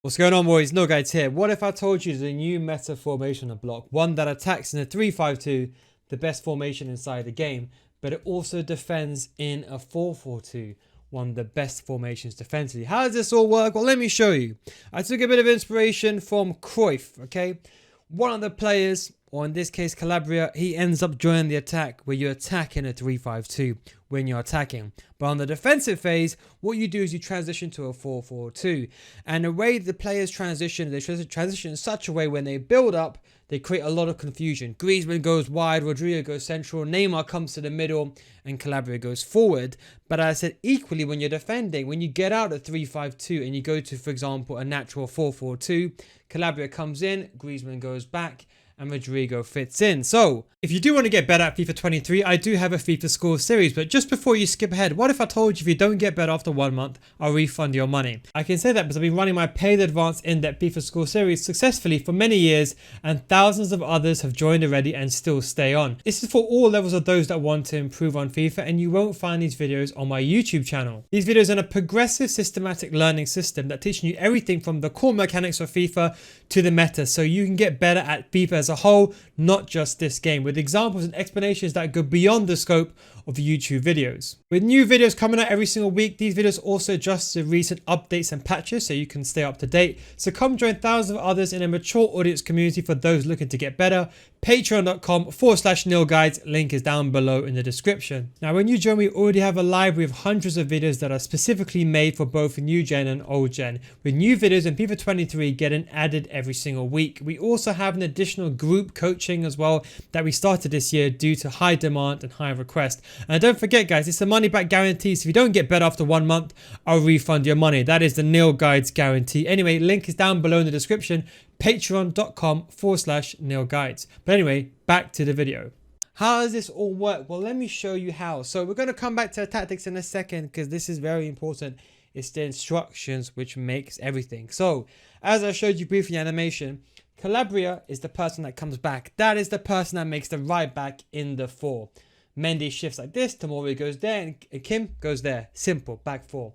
What's going on, boys? No Guides here. What if I told you the new meta formation of block, one that attacks in a 3-5-2, the best formation inside the game, but it also defends in a 4-4-2, one of the best formations defensively. How does this all work? Well, let me show you. I took a bit of inspiration from Cruyff, okay? One of the players, or in this case Calabria, he ends up joining the attack where you attack in a 3-5-2 when you're attacking. But on the defensive phase, what you do is you transition to a 4-4-2. And the way the players transition, they transition in such a way when they build up, they create a lot of confusion. Griezmann goes wide, Rodrigo goes central, Neymar comes to the middle, and Calabria goes forward. But as I said, equally when you're defending, when you get out of 3-5-2 and you go to, for example, a natural 4-4-2, Calabria comes in, Griezmann goes back, and Rodrigo fits in. So, if you do want to get better at FIFA 23, I do have a FIFA School Series. But just before you skip ahead, what if I told you if you don't get better after 1 month, I'll refund your money? I can say that because I've been running my paid advanced in-depth FIFA School Series successfully for many years, and thousands of others have joined already and still stay on. This is for all levels of those that want to improve on FIFA, and you won't find these videos on my YouTube channel. These videos are a progressive systematic learning system that teaching you everything from the core mechanics of FIFA to the meta, so you can get better at FIFA as a whole, not just this game, with examples and explanations that go beyond the scope of YouTube videos. With new videos coming out every single week, these videos also adjust to recent updates and patches so you can stay up to date. So come join thousands of others in a mature audience community for those looking to get better. Patreon.com/nilguides, link is down below in the description. Now when you join, we already have a library of hundreds of videos that are specifically made for both new gen and old gen, with new videos in FIFA 23 getting added every single week. We also have an additional group coaching as well that we started this year due to high demand and high request. And don't forget guys, it's a money back guarantee, so if you don't get better after 1 month, I'll refund your money. That is the Nil Guides guarantee. Anyway, link is down below in the description, patreon.com/nilguides. But anyway, back to the video. How does this all work? Well, let me show you how. So we're going to come back to the tactics in a second because this is very important. It's the instructions which makes everything. So as I showed you briefly in animation, Calabria is the person that comes back. That is the person that makes the right back in the 4. Mendy shifts like this, Tomori goes there, and Kim goes there. Simple, back 4.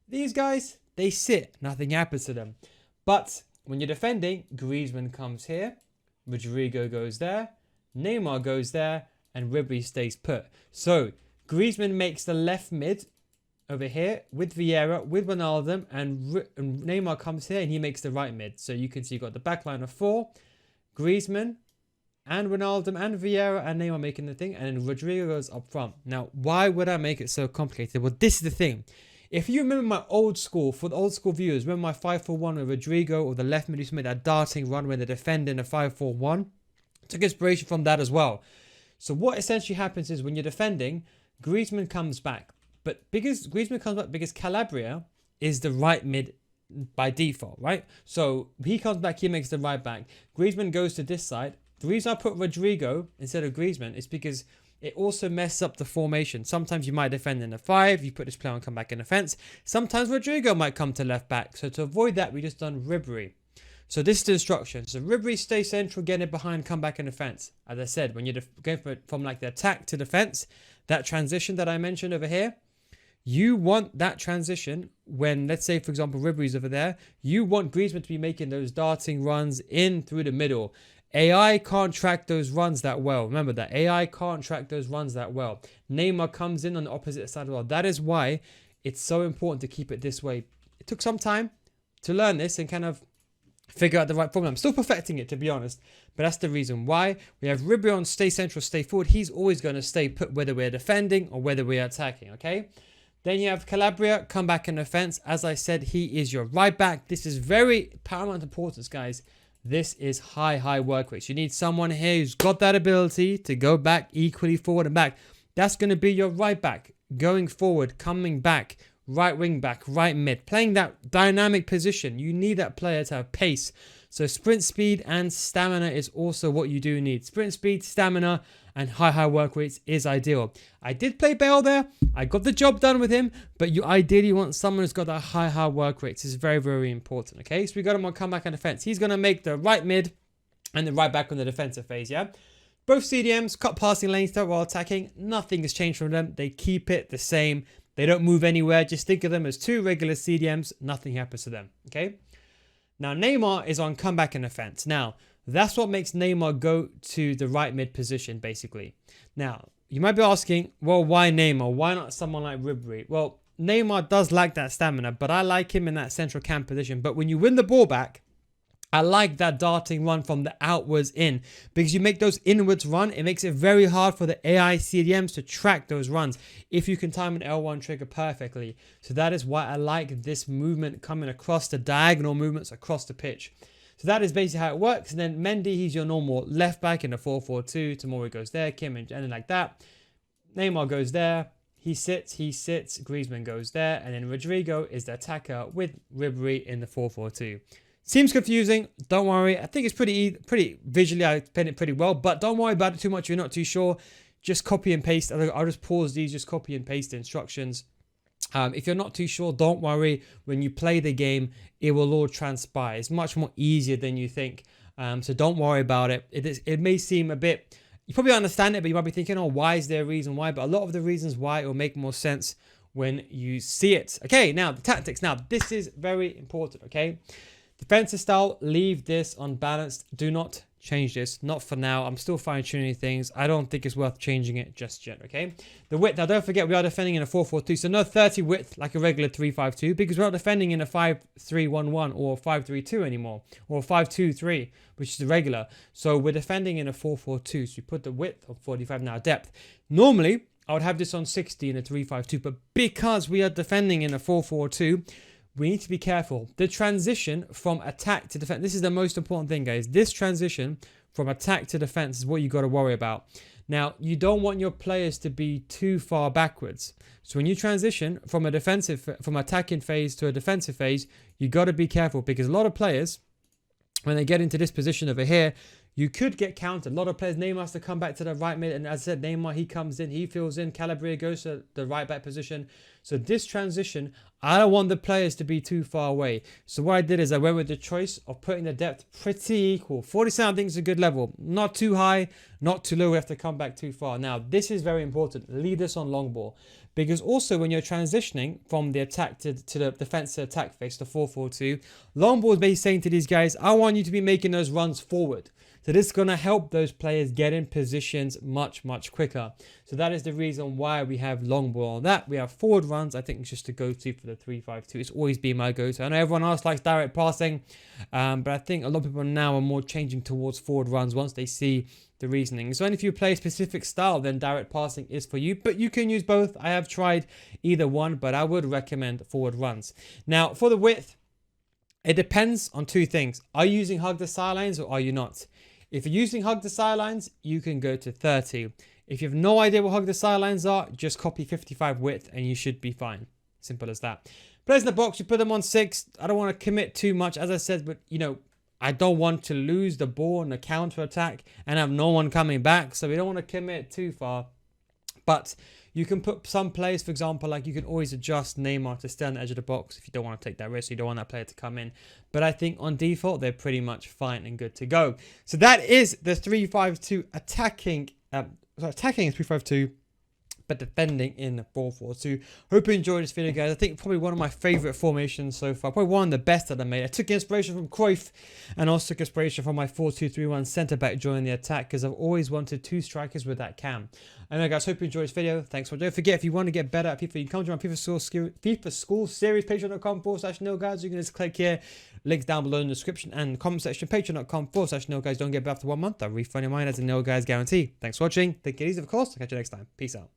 These guys, they sit, nothing happens to them. But when you're defending, Griezmann comes here, Rodrigo goes there, Neymar goes there, and Ribery stays put. So Griezmann makes the left mid over here with Vieira, with Wijnaldum, and Neymar comes here and he makes the right mid. So you can see you've got the back line of 4, Griezmann, and Wijnaldum and Vieira and Neymar making the thing, and then Rodrigo goes up front. Now, why would I make it so complicated? Well, this is the thing. If you remember my old school, for the old school viewers, remember my 5-4-1 with Rodrigo, or the left mid who made that darting run when they defend in a 5-4-1? Took inspiration from that as well. So what essentially happens is when you're defending, Griezmann comes back. But because Griezmann comes back because Calabria is the right mid by default, right? So he comes back, he makes the right back. Griezmann goes to this side. The reason I put Rodrigo instead of Griezmann is because it also messes up the formation. Sometimes you might defend in a 5, you put this player on, come back in defense. Sometimes Rodrigo might come to left back. So to avoid that, we just done Ribery. So this is the instruction. So Ribery stay central, get it behind, come back in defense. As I said, when you're going from like the attack to defense, that transition that I mentioned over here, you want that transition when, let's say, for example, Ribery's over there, you want Griezmann to be making those darting runs in through the middle. AI can't track those runs that well. Remember that. AI can't track those runs that well. Neymar comes in on the opposite side as well. That is why it's so important to keep it this way. It took some time to learn this and kind of figure out the right formula. I'm still perfecting it, to be honest, but that's the reason why. We have Ribery on stay central, stay forward. He's always going to stay put whether we're defending or whether we're attacking, okay? Then you have Calabria, come back in defense. As I said, he is your right back. This is very paramount importance, guys. This is high work rates. You need someone here who's got that ability to go back equally forward and back. That's going to be your right back. Going forward, coming back, right wing back, right mid. Playing that dynamic position. You need that player to have pace. So sprint speed and stamina is also what you do need. Sprint speed, stamina, and high work rates is ideal. I did play Bale there. I got the job done with him, but you ideally want someone who's got that high work rates. This is very important, okay? So we got him on comeback and defense. He's going to make the right mid and the right back on the defensive phase, yeah? Both CDMs cut passing lanes while attacking. Nothing has changed from them. They keep it the same. They don't move anywhere. Just think of them as 2 regular CDMs. Nothing happens to them, okay? Now, Neymar is on comeback and offense. Now, that's what makes Neymar go to the right mid position, basically. Now, you might be asking, well, why Neymar? Why not someone like Ribery? Well, Neymar does lack that stamina, but I like him in that central cam position. But when you win the ball back, I like that darting run from the outwards in, because you make those inwards run. It makes it very hard for the AI CDMs to track those runs if you can time an L1 trigger perfectly. So that is why I like this movement coming across the diagonal movements across the pitch. So that is basically how it works. And then Mendy, he's your normal left back in a 4-4-2. Tomori goes there, Kim and then like that. Neymar goes there. He sits. Griezmann goes there. And then Rodrigo is the attacker with Ribery in the 4-4-2. Seems confusing. Don't worry. I think it's pretty visually. I explained it pretty well, but don't worry about it too much if you're not too sure. Just copy and paste. I'll just pause these. Just copy and paste the instructions. If you're not too sure, don't worry. When you play the game, it will all transpire. It's much more easier than you think. So don't worry about it. It may seem a bit. You probably understand it, but you might be thinking, oh, why is there a reason why? But a lot of the reasons why it will make more sense when you see it. Okay, now the tactics. Now this is very important. Okay. Defensive style, leave this unbalanced. Do not change this. Not for now. I'm still fine-tuning things. I don't think it's worth changing it just yet, okay? The width, now don't forget we are defending in a 4-4-2, so no 30 width like a regular 3-5-2, because we're not defending in a 5-3-1-1 or 5-3-2 anymore, or 5-2-3, which is the regular. So we're defending in a 4-4-2, so you put the width of 45, now depth. Normally, I would have this on 60 in a 3-5-2, but because we are defending in a 4-4-2, we need to be careful. The transition from attack to defense, this is the most important thing, guys. This transition from attack to defense is what you got to worry about. Now, you don't want your players to be too far backwards. So when you transition from attacking phase to a defensive phase, you got to be careful, because a lot of players, when they get into this position over here, you could get countered. A lot of players, Neymar has to come back to the right mid. And as I said, Neymar, he comes in, he fills in. Calabria goes to the right back position. So this transition, I don't want the players to be too far away. So what I did is I went with the choice of putting the depth pretty equal. 47, I think, is a good level. Not too high, not too low. We have to come back too far. Now, this is very important. Leave this on long ball. Because also when you're transitioning from the attack to the defensive attack phase, the 4-4-2, long ball is basically saying to these guys, I want you to be making those runs forward. So this is going to help those players get in positions much, much quicker. So that is the reason why we have long ball on that. We have forward runs. I think it's just a go-to for the 3-5-2. It's always been my go-to. I know everyone else likes direct passing, but I think a lot of people now are more changing towards forward runs once they see the reasoning. So if you play a specific style, then direct passing is for you, but you can use both. I have tried either one, but I would recommend forward runs. Now, for the width, it depends on two things. Are you using hug the sidelines or are you not? If you're using hug the sidelines, you can go to 30. If you have no idea what hug the sidelines are, just copy 55 width and you should be fine. Simple as that. Players in the box, you put them on 6. I don't want to commit too much, as I said, but I don't want to lose the ball in a counter attack and have no one coming back. So we don't want to commit too far. But you can put some players, for example, like you can always adjust Neymar to stay on the edge of the box if you don't want to take that risk. You don't want that player to come in. But I think on default, they're pretty much fine and good to go. So that is the 3-5-2 attacking. Attacking is 3-5-2. But defending in 4-4-2. Hope you enjoyed this video, guys. I think probably one of my favorite formations so far. Probably one of the best that I made. I took inspiration from Cruyff and also took inspiration from my 4-2-3-1 centre back during the attack, because I've always wanted 2 strikers with that cam. Anyway, guys, hope you enjoyed this video. Thanks for. Don't forget, if you want to get better at FIFA, you can come to my FIFA School Series, patreon.com/nilguys. You can just click here. Links down below in the description and comment section. Patreon.com/nilguys. Don't get better after 1 month. I'll refund your mind as a Nil Guys guarantee. Thanks for watching. Take it easy, of course. I'll catch you next time. Peace out.